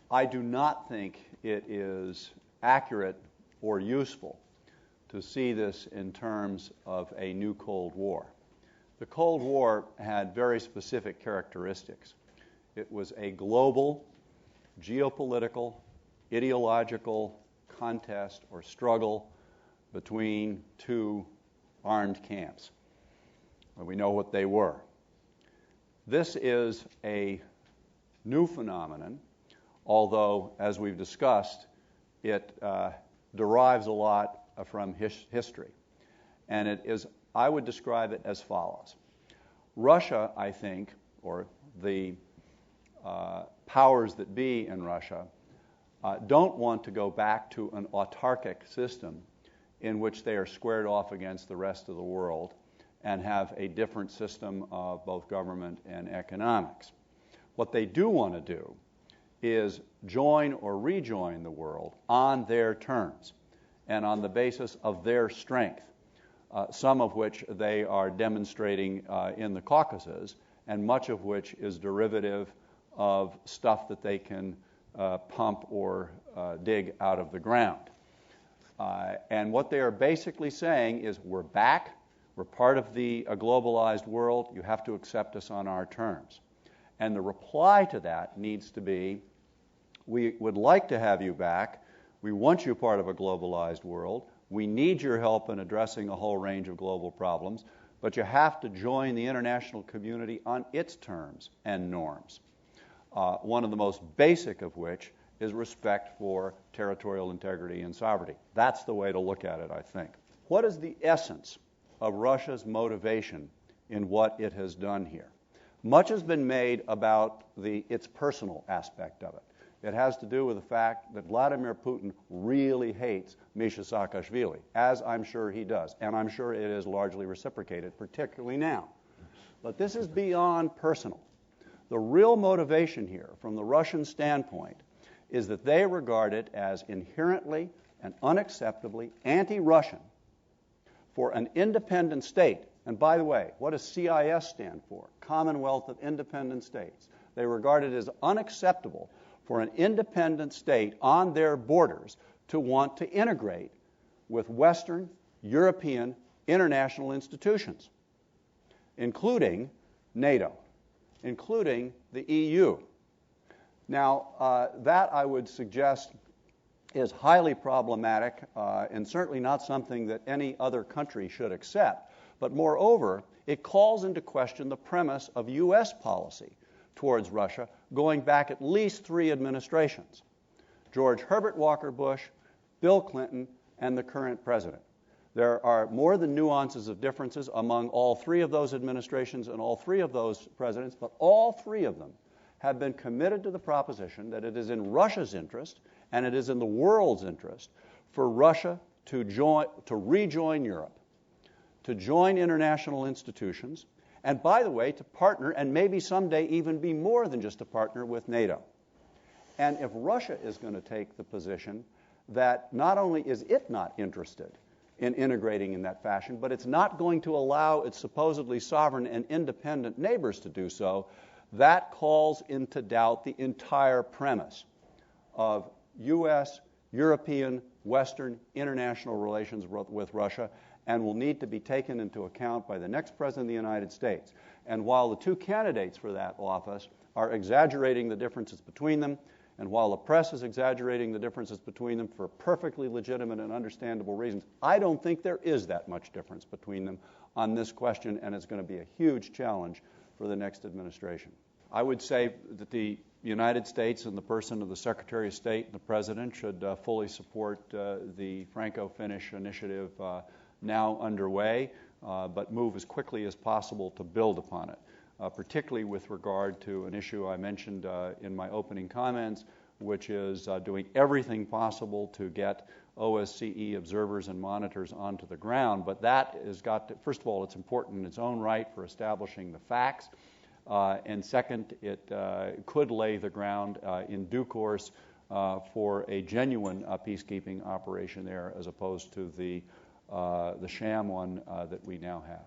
I do not think it is accurate or useful to see this in terms of a new Cold War. The Cold War had very specific characteristics. It was a global, geopolitical, ideological contest or struggle between two armed camps. And we know what they were. This is a new phenomenon, although, as we've discussed, it derives a lot from history. And it is, I would describe it as follows. Russia, I think, or the powers that be in Russia, don't want to go back to an autarkic system in which they are squared off against the rest of the world and have a different system of both government and economics. What they do want to do is join or rejoin the world on their terms and on the basis of their strength, some of which they are demonstrating in the Caucasus, and much of which is derivative of stuff that they can pump or dig out of the ground. And what they are basically saying is, we're back, we're part of a globalized world, you have to accept us on our terms. And the reply to that needs to be, we would like to have you back, we want you part of a globalized world, we need your help in addressing a whole range of global problems, but you have to join the international community on its terms and norms. One of the most basic of which is respect for territorial integrity and sovereignty. That's the way to look at it, I think. What is the essence of Russia's motivation in what it has done here? Much has been made about its personal aspect of it. It has to do with the fact that Vladimir Putin really hates Misha Saakashvili, as I'm sure he does, and I'm sure it is largely reciprocated, particularly now. But this is beyond personal. The real motivation here, from the Russian standpoint, is that they regard it as inherently and unacceptably anti-Russian for an independent state. And by the way, what does CIS stand for? Commonwealth of Independent States. They regard it as unacceptable for an independent state on their borders to want to integrate with Western, European, international institutions, including NATO, including the EU. Now, that I would suggest is highly problematic and certainly not something that any other country should accept. But moreover, it calls into question the premise of U.S. policy towards Russia going back at least 3 administrations: George Herbert Walker Bush, Bill Clinton, and the current president. There are more than nuances of differences among all 3 of those administrations and all 3 of those presidents, but all 3 of them have been committed to the proposition that it is in Russia's interest and it is in the world's interest for Russia to rejoin Europe, to join international institutions, and by the way, to partner and maybe someday even be more than just a partner with NATO. And if Russia is going to take the position that not only is it not interested in integrating in that fashion, but it's not going to allow its supposedly sovereign and independent neighbors to do so, that calls into doubt the entire premise of U.S., European, Western, international relations with Russia, and will need to be taken into account by the next President of the United States. And while the 2 candidates for that office are exaggerating the differences between them, and while the press is exaggerating the differences between them for perfectly legitimate and understandable reasons, I don't think there is that much difference between them on this question, and it's going to be a huge challenge for the next administration. I would say that the United States, in the person of the Secretary of State and the President, should fully support the Franco-Finnish initiative now underway, but move as quickly as possible to build upon it, particularly with regard to an issue I mentioned in my opening comments, which is doing everything possible to get OSCE observers and monitors onto the ground. But that has got to, first of all, it's important in its own right for establishing the facts, and second, it could lay the ground in due course for a genuine peacekeeping operation there, as opposed to the sham one that we now have.